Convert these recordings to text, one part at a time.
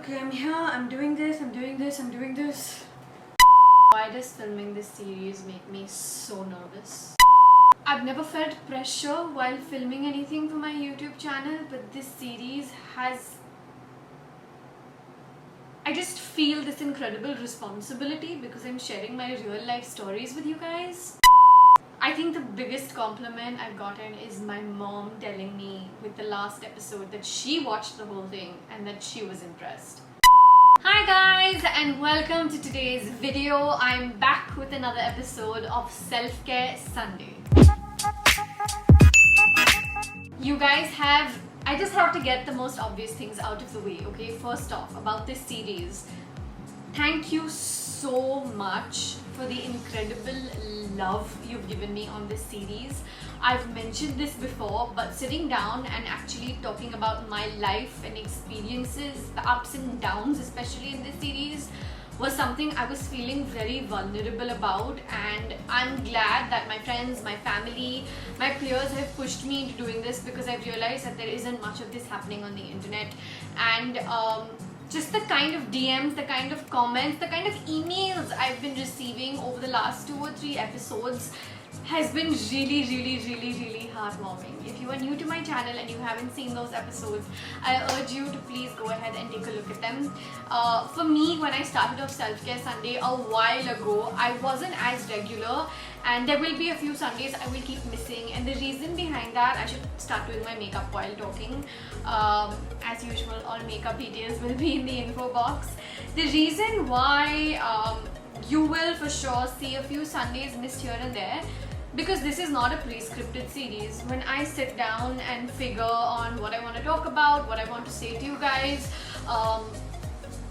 Okay, I'm here, I'm doing this. Why does filming this series make me so nervous? I've never felt pressure while filming anything for my YouTube channel, but this series has... I just feel this incredible responsibility because I'm sharing my real life stories with you guys. I think the biggest compliment I've gotten is my mom telling me with the last episode that she watched the whole thing and that she was impressed. Hi guys, and welcome to today's video. I'm back with another episode of Self-Care Sunday. You guys I just have to get the most obvious things out of the way, okay? First off, about this series, thank you so much for the incredible love you've given me on this series. I've mentioned this before, but sitting down and actually talking about my life and experiences, the ups and downs, especially in this series, was something I was feeling very vulnerable about, and I'm glad that my friends, my family, my peers have pushed me into doing this because I've realized that there isn't much of this happening on the internet. And just the kind of DMs, the kind of comments, the kind of emails I've been receiving over the last 2 or 3 episodes has been really heartwarming. If you are new to my channel and you haven't seen those episodes, I urge you to please go ahead and take a look at them. For me, when I started off Self-Care Sunday a while ago, I wasn't as regular, and there will be a few Sundays I will keep missing, and the reason behind that, I should start doing my makeup while talking. As usual, all makeup details will be in the info box. The reason why you will for sure see a few Sundays missed here and there, because this is not a pre-scripted series. When I sit down and figure on what I want to talk about, what I want to say to you guys,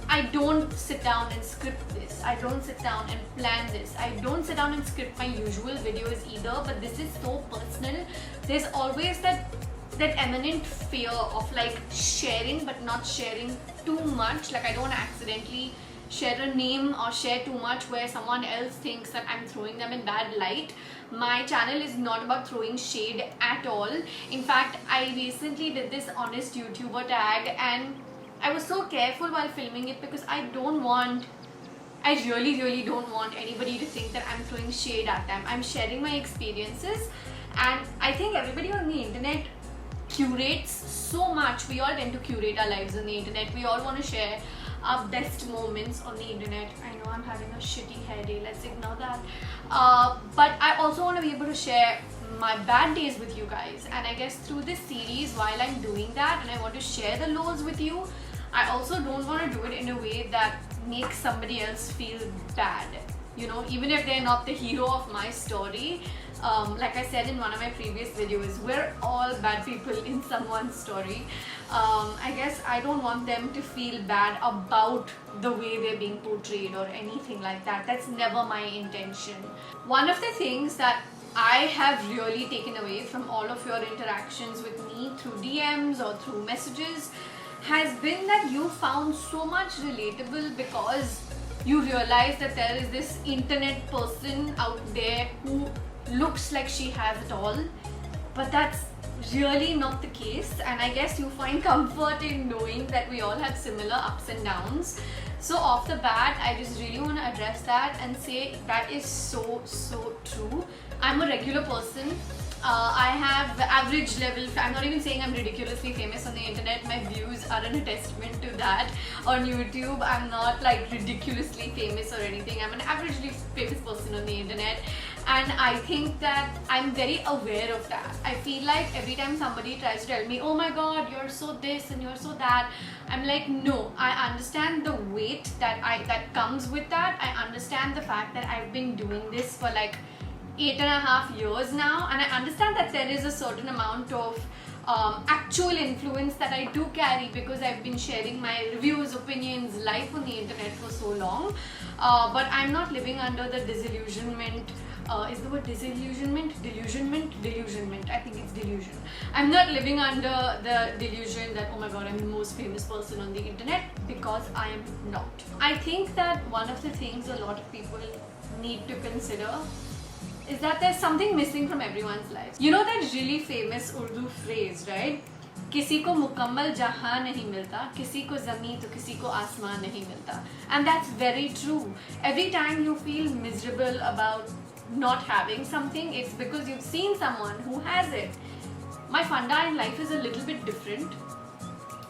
I don't sit down and script this. I don't sit down and plan this. I don't sit down and script my usual videos either, but this is so personal. There's always that eminent fear of like sharing but not sharing too much. Like I don't want to accidentally share a name or share too much where someone else thinks that I'm throwing them in bad light. My channel is not about throwing shade at all. In fact, I recently did this honest YouTuber tag, and I was so careful while filming it because I really don't want anybody to think that I'm throwing shade at them. I'm sharing my experiences, and I think everybody on the internet curates so much. We all tend to curate our lives on the internet. We all want to share our best moments on the internet. I know I'm having a shitty hair day, let's ignore that. But I also want to be able to share my bad days with you guys, and I guess through this series, while I'm doing that and I want to share the lows with you, I also don't want to do it in a way that makes somebody else feel bad, you know, even if they're not the hero of my story. Like I said in one of my previous videos, we're all bad people in someone's story. I guess I don't want them to feel bad about the way they're being portrayed or anything like that. That's never my intention. One of the things that I have really taken away from all of your interactions with me through DMs or through messages has been that you found so much relatable because you realize that there is this internet person out there who looks like she has it all, but that's really not the case. And I guess you find comfort in knowing that we all have similar ups and downs. So off the bat, I just really want to address that and say that is so true. I'm a regular person. I have average level, I'm not even saying I'm ridiculously famous on the internet. My views are a testament to that. On YouTube, I'm not like ridiculously famous or anything. I'm an averagely famous person on the internet, and I think that I'm very aware of that. I feel like every time somebody tries to tell me, oh my god, you're so this and you're so that, I'm like, no, I understand the weight that comes with that. I understand the fact that I've been doing this for like 8.5 years now, and I understand that there is a certain amount of actual influence that I do carry because I've been sharing my reviews, opinions, life on the internet for so long. But I'm not living under the disillusionment. Is the word disillusionment? Delusionment. I think it's delusion. I'm not living under the delusion that, oh my god, I'm the most famous person on the internet, because I am not. I think that one of the things a lot of people need to consider is that there's something missing from everyone's life. You know that really famous Urdu phrase, right? किसी को मुकम्मल जहां नहीं मिलता, किसी को ज़मीन तो किसी को आसमान नहीं मिलता. And that's very true. Every time you feel miserable about not having something, it's because you've seen someone who has it. My funda in life is a little bit different.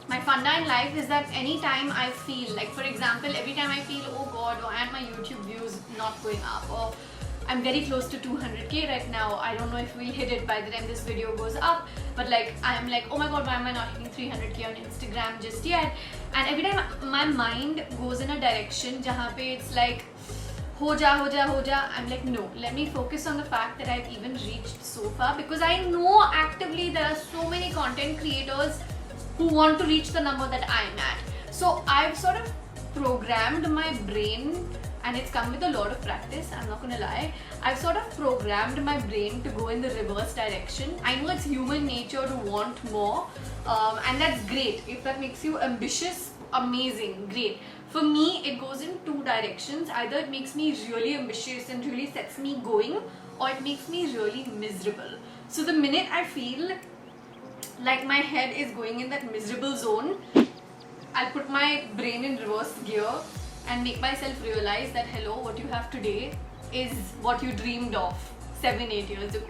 My funda in life is that anytime I feel, like for example, every time I feel, oh god, why are my YouTube views not going up, or I'm very close to 200k right now, I don't know if we'll hit it by the time this video goes up, but like I'm like, oh my god, why am I not hitting 300k on Instagram just yet? And every time my mind goes in a direction jahan pe it's like ho ja, I'm like, no, let me focus on the fact that I've even reached so far, because I know actively there are so many content creators who want to reach the number that I'm at. So I've sort of programmed my brain, and it's come with a lot of practice, I'm not gonna lie. I've sort of programmed my brain to go in the reverse direction. I know it's human nature to want more, and that's great. If that makes you ambitious, amazing, great. For me, it goes in two directions. Either it makes me really ambitious and really sets me going, or it makes me really miserable. So the minute I feel like my head is going in that miserable zone, I'll put my brain in reverse gear and make myself realize that hello, what you have today is what you dreamed of 7-8 years ago.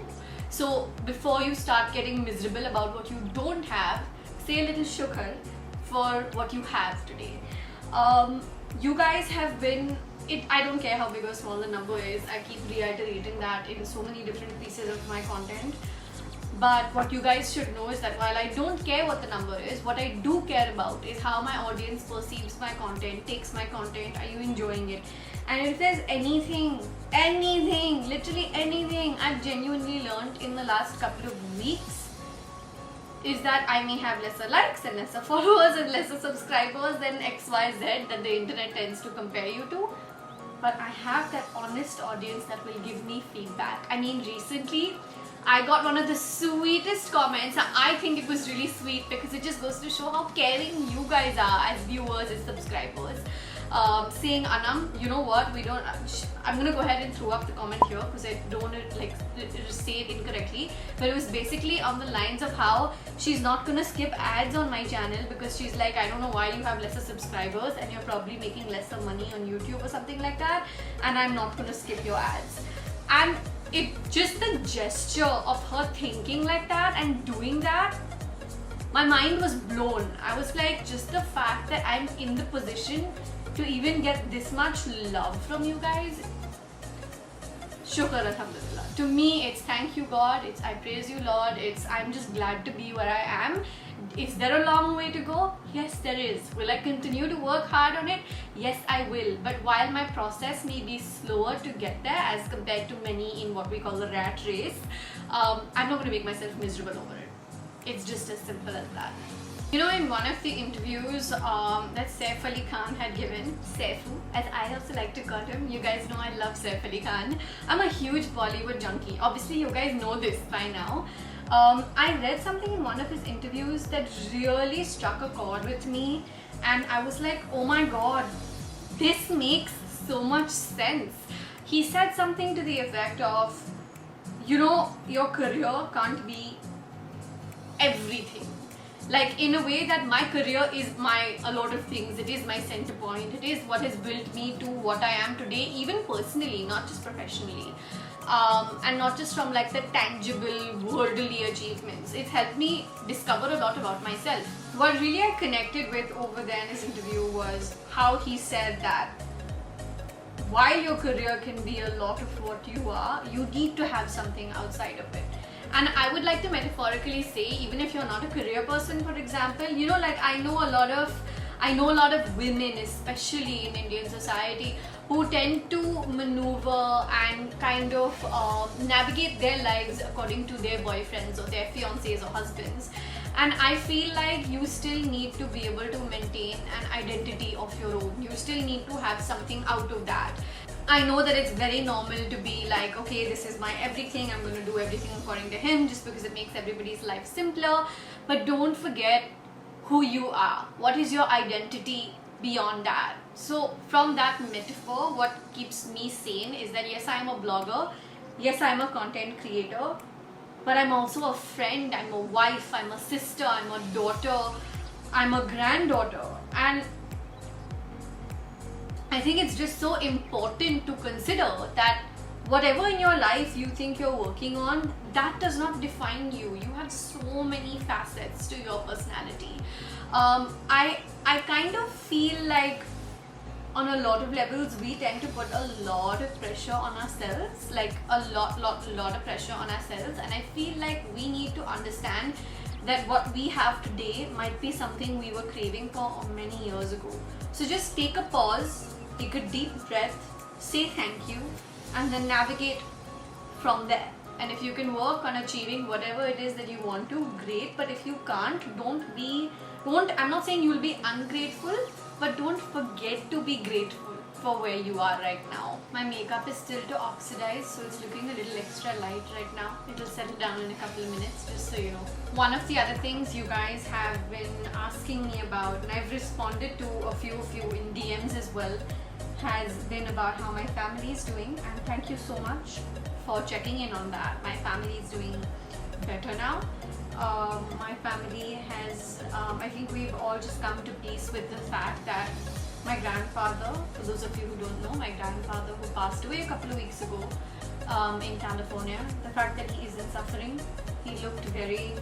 So before you start getting miserable about what you don't have, say a little shukr for what you have today. You guys have been, I don't care how big or small the number is, I keep reiterating that in so many different pieces of my content. But what you guys should know is that while I don't care what the number is, what I do care about is how my audience perceives my content, takes my content, are you enjoying it? And if there's anything, literally anything I've genuinely learned in the last couple of weeks, is that I may have lesser likes and lesser followers and lesser subscribers than XYZ that the internet tends to compare you to. But I have that honest audience that will give me feedback. I mean, recently, I got one of the sweetest comments. I think it was really sweet because it just goes to show how caring you guys are as viewers, as subscribers. Saying, Anam, you know what, we don't, I'm gonna go ahead and throw up the comment here because I don't want to like say it incorrectly, but it was basically on the lines of how she's not gonna skip ads on my channel because she's like, I don't know why you have lesser subscribers and you're probably making lesser money on YouTube or something like that, and I'm not gonna skip your ads. And it just the gesture of her thinking like that and doing that, my mind was blown. I was like, just the fact that I'm in the position to even get this much love from you guys, shukr alhamdulillah. To me, it's thank you God, it's I praise you Lord, it's I'm just glad to be where I am. Is there a long way to go? Yes, there is. Will I continue to work hard on it? Yes, I will. But while my process may be slower to get there as compared to many in what we call the rat race, I'm not going to make myself miserable over it. It's just as simple as that. You know, in one of the interviews that Saif Ali Khan had given, Saifu, as I also like to call him, you guys know I love Saif Ali Khan. I'm a huge Bollywood junkie. Obviously, you guys know this by now. I read something in one of his interviews that really struck a chord with me, and I was like, oh my god, this makes so much sense. He said something to the effect of, you know, your career can't be everything. Like, in a way that my career is a lot of things. It is my center point. It is what has built me to what I am today, even personally, not just professionally. And not just from like the tangible worldly achievements. It's helped me discover a lot about myself. What really I connected with over there in his interview was how he said that while your career can be a lot of what you are, you need to have something outside of it. And I would like to metaphorically say, even if you're not a career person, for example, you know, like I know a lot of women, especially in Indian society, who tend to maneuver and kind of navigate their lives according to their boyfriends or their fiancés or husbands. And I feel like you still need to be able to maintain an identity of your own. You still need to have something out of that. I know that it's very normal to be like, okay, this is my everything, I'm going to do everything according to him just because it makes everybody's life simpler. But don't forget who you are. What is your identity beyond that? So from that metaphor, what keeps me sane is that yes, I'm a blogger, yes, I'm a content creator, but I'm also a friend, I'm a wife, I'm a sister, I'm a daughter, I'm a granddaughter. And I think it's just so important to consider that whatever in your life you think you're working on, that does not define you. You have so many facets to your personality. I kind of feel like on a lot of levels we tend to put a lot of pressure on ourselves, like a lot of pressure on ourselves, and I feel like we need to understand that what we have today might be something we were craving for many years ago. So just take a pause, take a deep breath, say thank you, and then navigate from there. And if you can work on achieving whatever it is that you want to, great. But if you can't, I'm not saying you'll be ungrateful, but don't forget to be grateful for where you are right now. My makeup is still to oxidize, so it's looking a little extra light right now. It'll settle down in a couple of minutes, just so you know. One of the other things you guys have been asking me about, and I've responded to a few in DMs as well, has been about how my family is doing, and thank you so much for checking in on that. My family is doing better now. My family has, I think we've all just come to peace with the fact that my grandfather, for those of you who don't know, my grandfather who passed away a couple of weeks ago in California, the fact that he isn't suffering, he looked very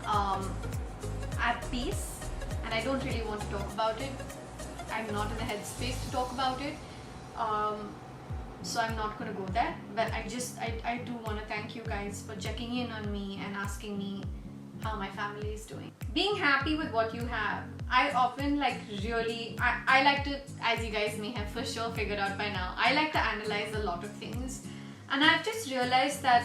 at peace, and I don't really want to talk about it. I'm not in the headspace to talk about it, so I'm not going to go there. But I do want to thank you guys for checking in on me and asking me how my family is doing. Being happy with what you have. I often I like to, as you guys may have for sure figured out by now, I like to analyze a lot of things, and I've just realized that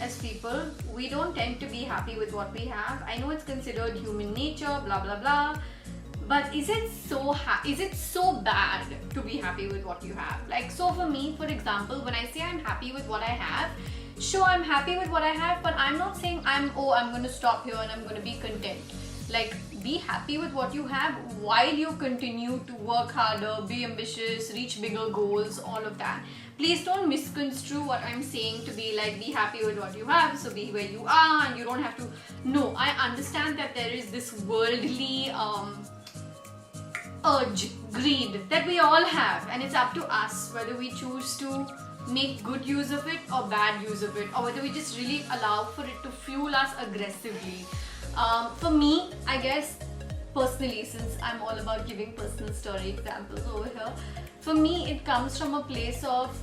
as people, we don't tend to be happy with what we have. I know it's considered human nature, blah blah blah. But is it so bad to be happy with what you have? Like, so for me, for example, when I say I'm happy with what I have, sure, I'm happy with what I have, but I'm not saying I'm going to stop here and I'm going to be content. Like, be happy with what you have while you continue to work harder, be ambitious, reach bigger goals, all of that. Please don't misconstrue what I'm saying to be like, be happy with what you have, so be where you are and you don't have to. No, I understand that there is this worldly urge, greed that we all have, and it's up to us whether we choose to make good use of it or bad use of it, or whether we just really allow for it to fuel us aggressively. For me, I guess personally, since I'm all about giving personal story examples over here, for me it comes from a place of,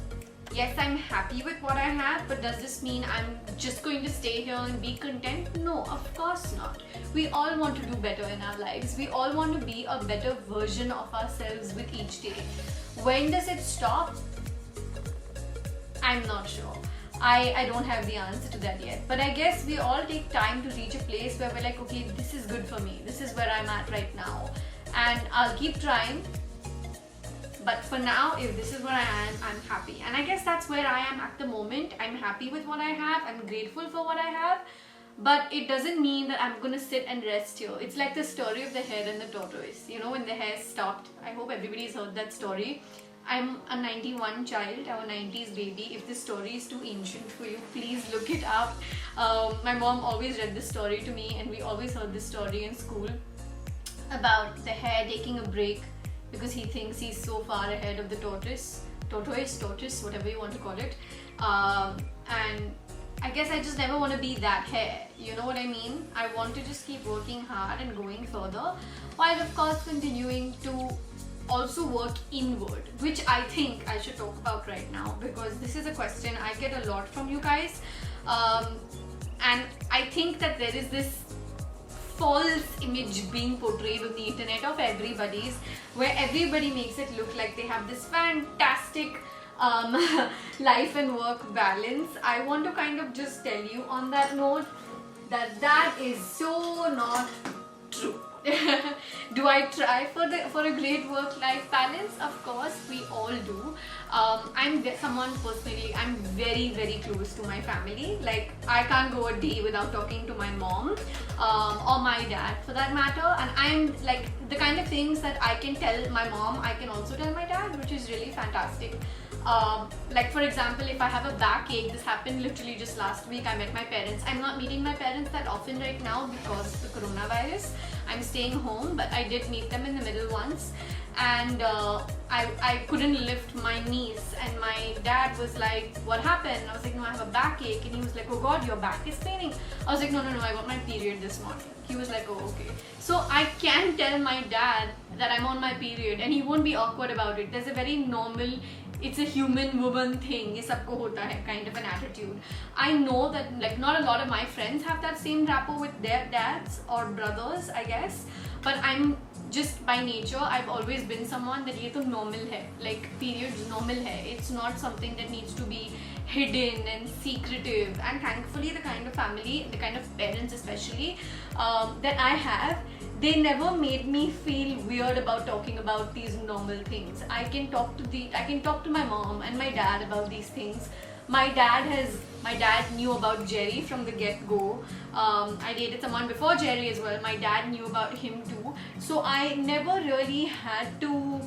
yes, I'm happy with what I have, but does this mean I'm just going to stay here and be content? No, of course not. We all want to do better in our lives. We all want to be a better version of ourselves with each day. When does it stop? I'm not sure. I don't have the answer to that yet. But I guess we all take time to reach a place where we're like, okay, this is good for me. This is where I'm at right now. And I'll keep trying. But for now, if this is where I am, I'm happy. And I guess that's where I am at the moment. I'm happy with what I have. I'm grateful for what I have. But it doesn't mean that I'm going to sit and rest here. It's like the story of the hare and the tortoise. You know, when the hare stopped. I hope everybody's heard that story. I'm a 91 child. I'm a 90s baby. If this story is too ancient for you, please look it up. My mom always read this story to me, and we always heard this story in school about the hare taking a break because he thinks he's so far ahead of the tortoise, whatever you want to call it. And I guess I just never want to be that hare. You know what I mean? I want to just keep working hard and going further, while of course continuing to also work inward, which I think I should talk about right now, because this is a question I get a lot from you guys, and I think that there is this false image being portrayed on the internet of everybody's, where everybody makes it look like they have this fantastic life and work balance. I want to kind of just tell you on that note that that is so not true. Do I try for a great work-life balance? Of course, we all do. Someone personally, I'm very close to my family. Like, I can't go a day without talking to my mom, or my dad for that matter. And I'm like, the kind of things that I can tell my mom, I can also tell my dad, which is really fantastic. Like, for example, if I have a backache, this happened literally just last week. I met my parents. I'm not meeting my parents that often right now because of the coronavirus. I'm staying home, but I did meet them in the middle once, and I couldn't lift my knees, and my dad was like, what happened? I was like, no, I have a backache. And he was like, oh god, your back is paining. I was like, no, I got my period this morning. He was like, oh, okay. So I can tell my dad that I'm on my period, and he won't be awkward about it. There's a very normal, it's a human woman thing, ye sabko hota hai kind of an attitude. I know that like not a lot of my friends have that same rapport with their dads or brothers, I guess, but I'm just by nature, I've always been someone that ye to normal hai, like periods normal hai. It's not something that needs to be hidden and secretive. And thankfully the kind of family, the kind of parents especially that I have, they never made me feel weird about talking about these normal things. I can talk to my mom and my dad about these things. My dad knew about Jerry from the get-go. I dated someone before Jerry as well. My dad knew about him too. So I never really had to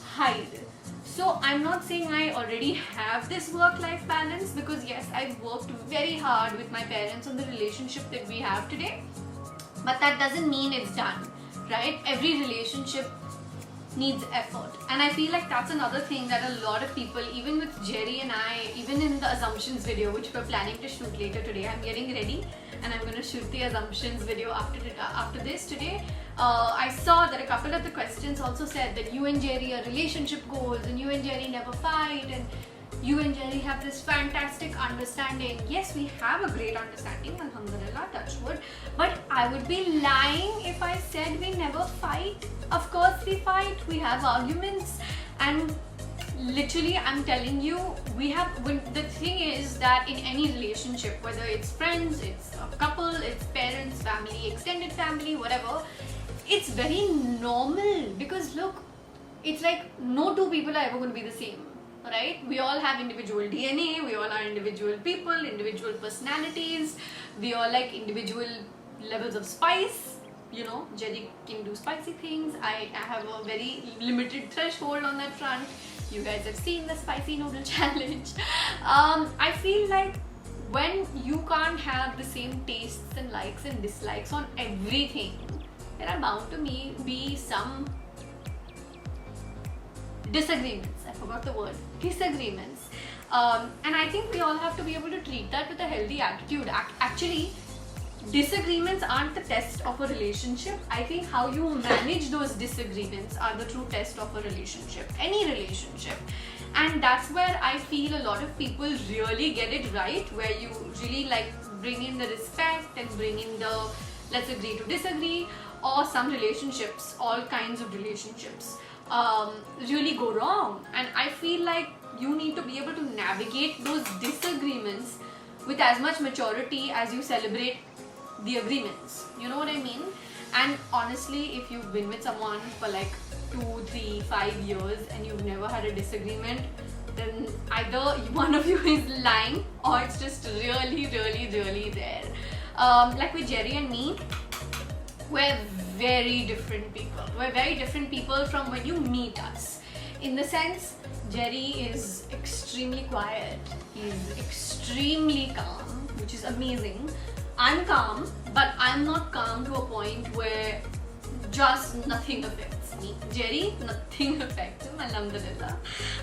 hide. So I'm not saying I already have this work-life balance, because yes, I've worked very hard with my parents on the relationship that we have today. But that doesn't mean it's done, right? Every relationship needs effort. And I feel like that's another thing that a lot of people, even with Jerry and I, even in the assumptions video, which we're planning to shoot later today, I'm getting ready and I'm going to shoot the assumptions video after this today. I saw that a couple of the questions also said that you and Jerry are relationship goals and you and Jerry never fight and you and Jerry have this fantastic understanding. Yes, we have a great understanding, alhamdulillah, touch wood. But I would be lying if I said we never fight. Of course we fight, we have arguments, and literally I'm telling you, the thing is that in any relationship, whether it's friends, it's a couple, it's parents, family, extended family, whatever, it's very normal, because look, it's like no two people are ever going to be the same. Right? We all have individual DNA, we all are individual people, individual personalities, we all like individual levels of spice. You know, Jerry can do spicy things. I have a very limited threshold on that front. You guys have seen the spicy noodle challenge. I feel like when you can't have the same tastes and likes and dislikes on everything, there are bound to be some disagreements. I forgot the word. Disagreements. And I think we all have to be able to treat that with a healthy attitude. Actually, disagreements aren't the test of a relationship. I think how you manage those disagreements are the true test of a relationship. Any relationship. And that's where I feel a lot of people really get it right, where you really like bring in the respect and bring in the let's agree to disagree, or some relationships, all kinds of relationships, really go wrong. And I feel like you need to be able to navigate those disagreements with as much maturity as you celebrate the agreements. You know what I mean? And honestly, if you've been with someone for like 2, 3, 5 years and you've never had a disagreement, then either one of you is lying or it's just really rare. Like with Jerry and me, we're very different people. We're very different people from when you meet us. In the sense, Jerry is extremely quiet. He's extremely calm, which is amazing. I'm calm, but I'm not calm to a point where just nothing affects me. Jerry, nothing affects him, alhamdulillah.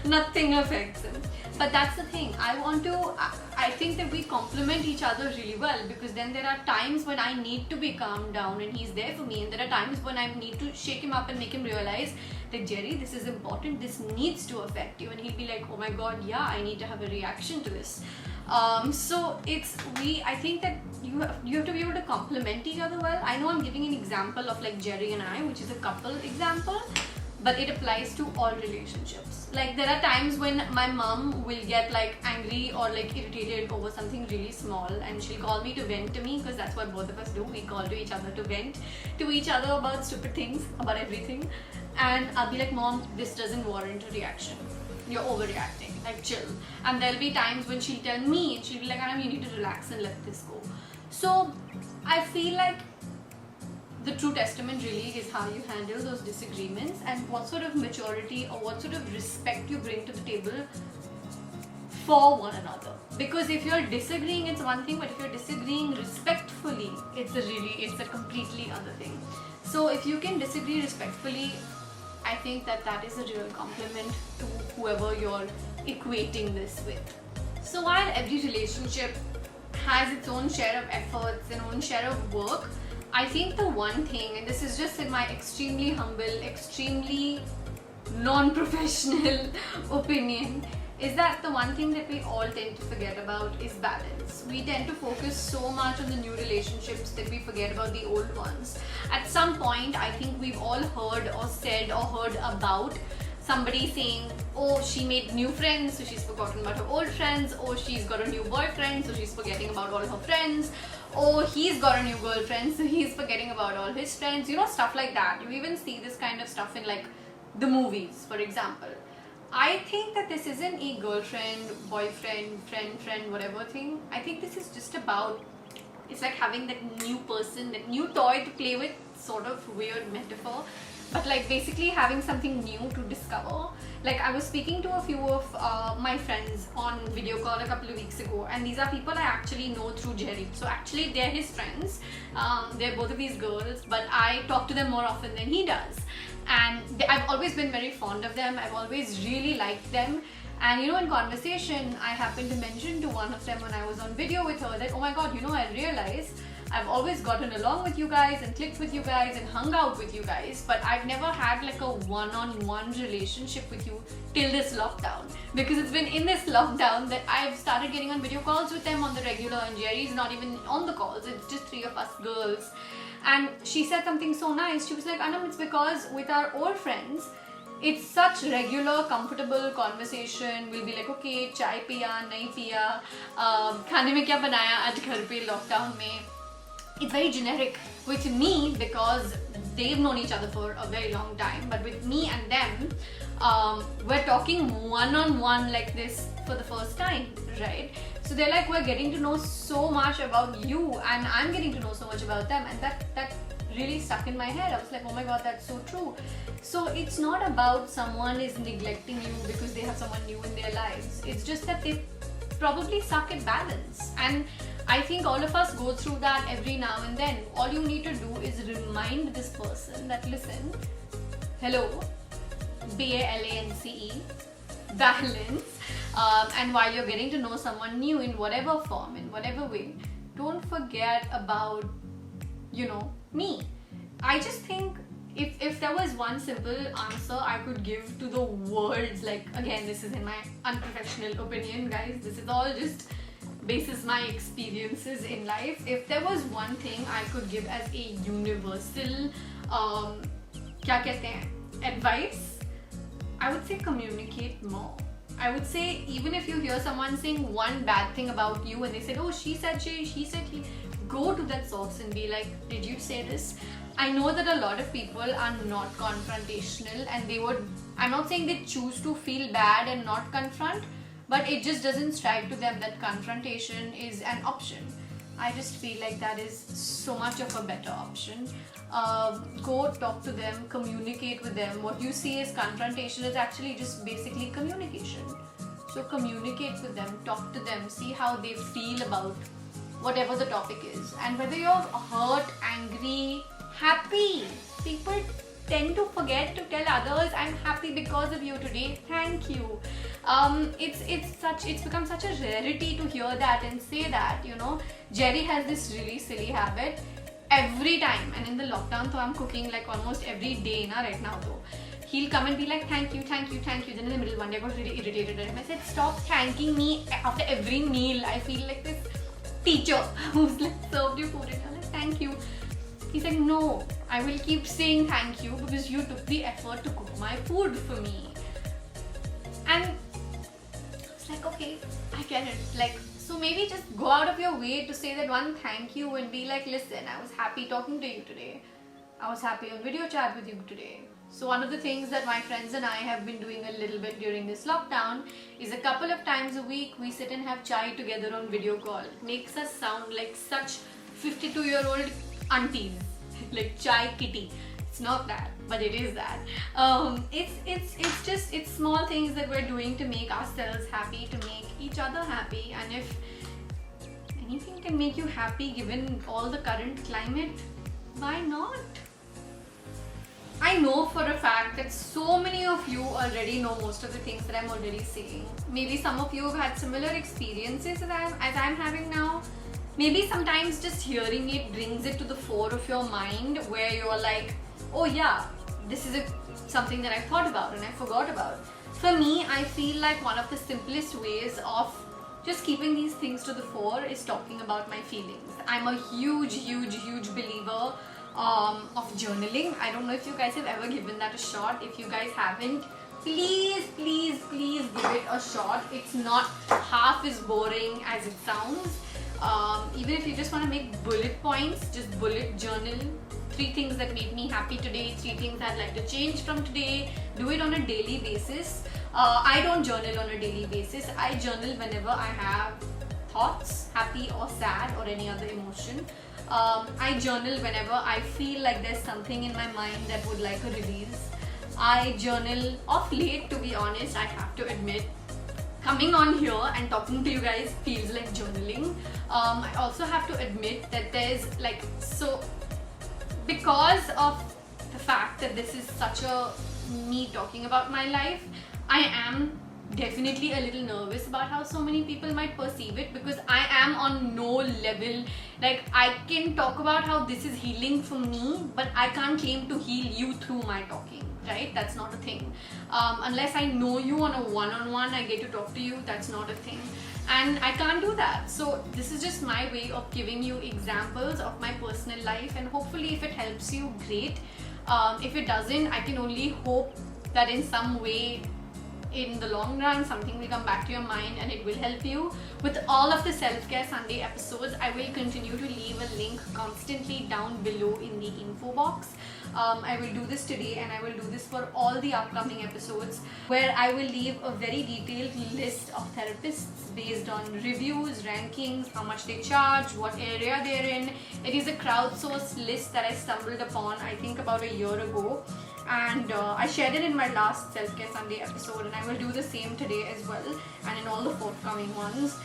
Nothing affects him. But that's the thing. I think that we complement each other really well, because then there are times when I need to be calmed down and he's there for me, and there are times when I need to shake him up and make him realize that Jerry, this is important, this needs to affect you, and he'll be like, oh my god, yeah, I need to have a reaction to this. So I think that you have to be able to complement each other well. I know I'm giving an example of like Jerry and I, which is a couple example, but it applies to all relationships. Like there are times when my mom will get like angry or like irritated over something really small, and she'll call me to vent to me, because that's what both of us do. We call to each other to vent to each other about stupid things, about everything. And I'll be like, Mom, this doesn't warrant a reaction. You're overreacting, like chill. And there'll be times when she'll tell me, and she'll be like, Anam, you need to relax and let this go. So I feel like the true testament really is how you handle those disagreements, and what sort of maturity or what sort of respect you bring to the table for one another. Because if you're disagreeing, it's one thing, but if you're disagreeing respectfully, it's a completely other thing. So if you can disagree respectfully, I think that is a real compliment to whoever you're equating this with. So while every relationship has its own share of efforts and own share of work, I think the one thing, and this is just in my extremely humble, extremely non-professional opinion, is that the one thing that we all tend to forget about is balance. We tend to focus so much on the new relationships that we forget about the old ones. At some point, I think we've all heard or said or heard about somebody saying, oh, she made new friends, so she's forgotten about her old friends. Oh, she's got a new boyfriend, so she's forgetting about all her friends. Oh, he's got a new girlfriend, so he's forgetting about all his friends. You know, stuff like that. You even see this kind of stuff in like the movies, for example. I think that this isn't a girlfriend, boyfriend, friend, whatever thing. I think this is just about, it's like having that new person, that new toy to play with, sort of weird metaphor. But like basically having something new to discover. Like I was speaking to a few of my friends on video call a couple of weeks ago, and these are people I actually know through Jerry. So actually they're his friends. They're both of these girls, but I talk to them more often than he does. And I've always been very fond of them. I've always really liked them. And you know, in conversation, I happened to mention to one of them when I was on video with her that, oh my god, you know, I realized I've always gotten along with you guys and clicked with you guys and hung out with you guys, but I've never had like a one-on-one relationship with you till this lockdown. Because it's been in this lockdown that I've started getting on video calls with them on the regular, and Jerry's not even on the calls, it's just 3 of us girls. And she said something so nice. She was like, Anam, it's because with our old friends, it's such regular, comfortable conversation. We'll be like, okay, chai piya, nahi piya, खाने में क्या बनाया आज घर पे lockdown में. It's very generic with me because they've known each other for a very long time. But with me and them, we're talking one-on-one like this for the first time, right? So they're like, we're getting to know so much about you, and I'm getting to know so much about them, and that really stuck in my head. I was like, oh my god, that's so true. So it's not about someone is neglecting you because they have someone new in their lives. It's just that they probably suck at balance. And I think all of us go through that every now and then. All you need to do is remind this person that, listen, hello, BALANCE, balance. And while you're getting to know someone new in whatever form, in whatever way, don't forget about, you know, me. I just think if there was one simple answer I could give to the world, like, again, this is in my unprofessional opinion, guys, this is all just basis my experiences in life. If there was one thing I could give as a universal क्या कहते हैं, advice, I would say communicate more. I would say, even if you hear someone saying one bad thing about you and they said, oh, she said she said he, go to that source and be like, did you say this? I know that a lot of people are not confrontational, and they would, I'm not saying they choose to feel bad and not confront, but it just doesn't strike to them that confrontation is an option. I just feel like that is so much of a better option. Go talk to them, communicate with them. What you see as confrontation is actually just basically communication. So communicate with them, talk to them, see how they feel about whatever the topic is. And whether you're hurt, angry, happy, people tend to forget to tell others, I'm happy because of you today, thank you. It's become such a rarity to hear that and say that, you know. Jerry has this really silly habit every time, and in the lockdown, so I'm cooking like almost every day right now though. He'll come and be like, thank you. Then in the middle, one day I got really irritated at him. I said, stop thanking me after every meal. I feel like this teacher who's like served you food and you're like, thank you. He's like, no, I will keep saying thank you because you took the effort to cook my food for me. And it's like, okay, I get it. Like, so maybe just go out of your way to say that one thank you and be like, listen, I was happy talking to you today. I was happy on video chat with you today. So one of the things that my friends and I have been doing a little bit during this lockdown is a couple of times a week we sit and have chai together on video call. It makes us sound like such 52-year-old aunties, like chai kitty. It's not that, but it is that. It's small things that we're doing to make ourselves happy, to make each other happy. And if anything can make you happy given all the current climate, why not? I know for a fact that so many of you already know most of the things that I'm already saying. Maybe some of you have had similar experiences as I'm having now. Maybe sometimes just hearing it brings it to the fore of your mind where you're like, oh yeah, this is something that I thought about and I forgot about. For me, I feel like one of the simplest ways of just keeping these things to the fore is talking about my feelings. I'm a huge believer of journaling. I don't know if you guys have ever given that a shot. If you guys haven't, please give it a shot. It's not half as boring as it sounds. Even if you just want to make bullet points, just bullet journal. 3 things that made me happy today, 3 things I'd like to change from today. Do it on a daily basis. I don't journal on a daily basis. I journal whenever I have thoughts, happy or sad or any other emotion. I journal whenever I feel like there's something in my mind that would like a release. I journal of late, to be honest, I have to admit. Coming on here and talking to you guys feels like journaling. I also have to admit that there's like, so because of the fact that this is such a me talking about my life, I am definitely a little nervous about how so many people might perceive it, because I am on no level, like I can talk about how this is healing for me, but I can't claim to heal you through my talking, right? That's not a thing. Unless I know you on a one-on-one, I get to talk to you, that's not a thing. And I can't do that. So this is just my way of giving you examples of my personal life, and hopefully if it helps you, great. If it doesn't, I can only hope that in some way in the long run something will come back to your mind and it will help you. With all of the Self-Care Sunday episodes, I will continue to leave a link constantly down below in the info box. I will do this today and I will do this for all the upcoming episodes, where I will leave a very detailed list of therapists based on reviews, rankings, how much they charge, what area they're in. It is a crowdsourced list that I stumbled upon I think about a year ago, and I shared it in my last Self-Care Sunday episode, and I will do the same today as well and in all the forthcoming ones.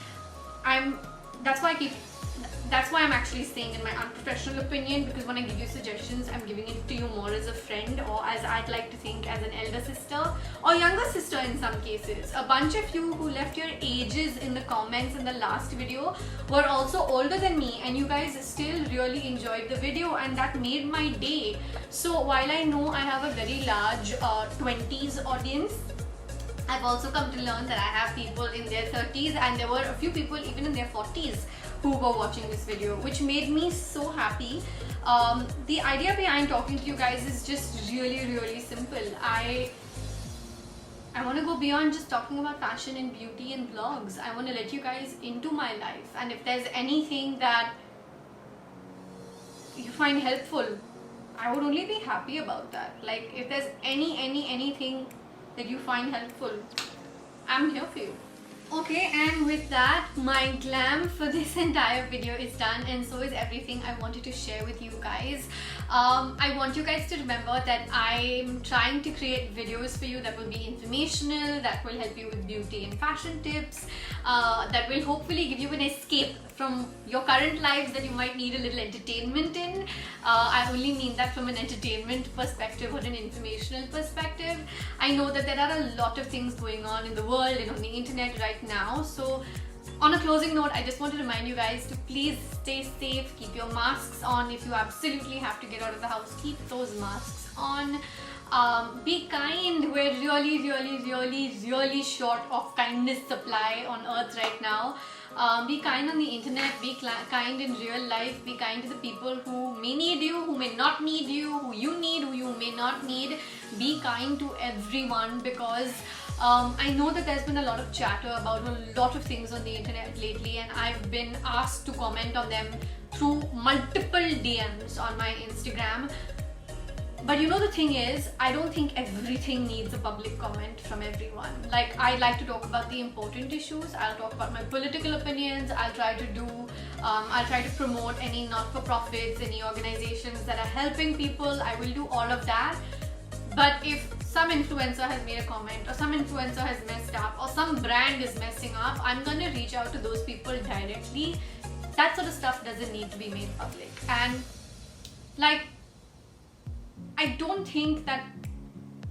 That's why I'm actually saying in my unprofessional opinion, because when I give you suggestions, I'm giving it to you more as a friend, or as I'd like to think as an elder sister or younger sister in some cases. A bunch of you who left your ages in the comments in the last video were also older than me, and you guys still really enjoyed the video, and that made my day. So while I know I have a very large 20s audience, I've also come to learn that I have people in their 30s, and there were a few people even in their 40s who were watching this video, which made me so happy. The idea behind talking to you guys is just really simple. I want to go beyond just talking about fashion and beauty and vlogs. I want to let you guys into my life, and if there's anything that you find helpful, I would only be happy about that. Like, if there's anything that you find helpful, I'm here for you. Okay, and with that, my glam for this entire video is done, and so is everything I wanted to share with you guys. I want you guys to remember that I'm trying to create videos for you that will be informational, that will help you with beauty and fashion tips, that will hopefully give you an escape from your current lives that you might need a little entertainment in. I only mean that from an entertainment perspective or an informational perspective. I know that there are a lot of things going on in the world and on the internet right now, so on a closing note, I just want to remind you guys to please stay safe, keep your masks on. If you absolutely have to get out of the house, keep those masks on. Be kind. We're really short of kindness supply on earth right now. Be kind on the internet, be kind in real life, be kind to the people who may need you, who may not need you, who you need, who you may not need. Be kind to everyone, because I know that there's been a lot of chatter about a lot of things on the internet lately, and I've been asked to comment on them through multiple DMs on my Instagram. But you know, the thing is, I don't think everything needs a public comment from everyone. Like, I like to talk about the important issues. I'll talk about my political opinions. I'll try to promote any not-for-profits, any organizations that are helping people. I will do all of that. But if some influencer has made a comment, or some influencer has messed up, or some brand is messing up, I'm gonna reach out to those people directly. That sort of stuff doesn't need to be made public. And like, I don't think that,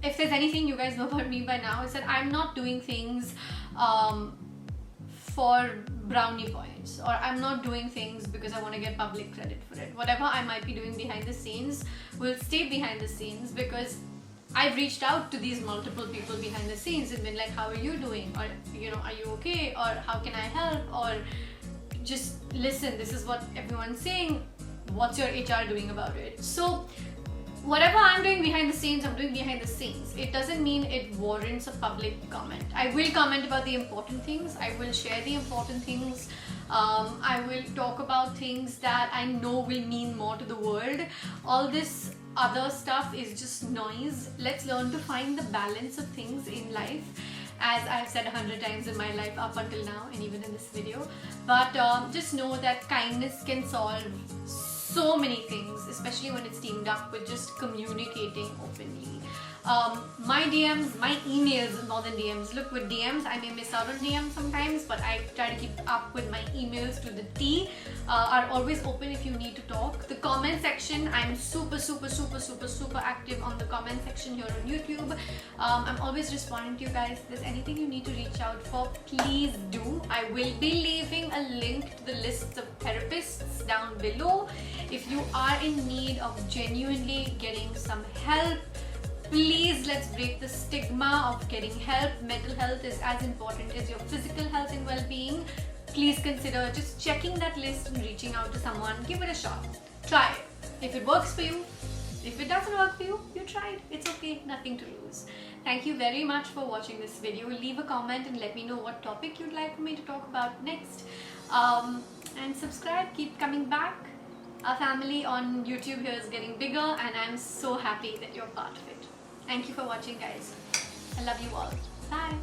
if there's anything you guys know about me by now, is that I'm not doing things for brownie points, or I'm not doing things because I want to get public credit for it. Whatever I might be doing behind the scenes will stay behind the scenes, because I've reached out to these multiple people behind the scenes and been like, how are you doing? Or, you know, are you okay? Or how can I help? Or just listen, this is what everyone's saying. What's your HR doing about it? So whatever I'm doing behind the scenes, I'm doing behind the scenes. It doesn't mean it warrants a public comment. I will comment about the important things. I will share the important things. I will talk about things that I know will mean more to the world. All this other stuff is just noise. Let's learn to find the balance of things in life, as I've said 100 times in my life up until now, and even in this video. But just know that kindness can solve so many things, especially when it's teamed up with just communicating openly. My DMs, my emails more than DMs. Look, with DMs, I may miss out on DMs sometimes, but I try to keep up with my emails to the T. Are always open if you need to talk. The comment section, I'm super active on the comment section here on YouTube. I'm always responding to you guys. If there's anything you need to reach out for, please do. I will be leaving a link to the list of therapists down below. If you are in need of genuinely getting some help, please, let's break the stigma of getting help. Mental health is as important as your physical health and well-being. Please consider just checking that list and reaching out to someone. Give it a shot. Try it. If it works for you, if it doesn't work for you, you tried. It's okay. Nothing to lose. Thank you very much for watching this video. Leave a comment and let me know what topic you'd like for me to talk about next. And subscribe. Keep coming back. Our family on YouTube here is getting bigger, and I'm so happy that you're part of it. Thank you for watching, guys. I love you all. Bye.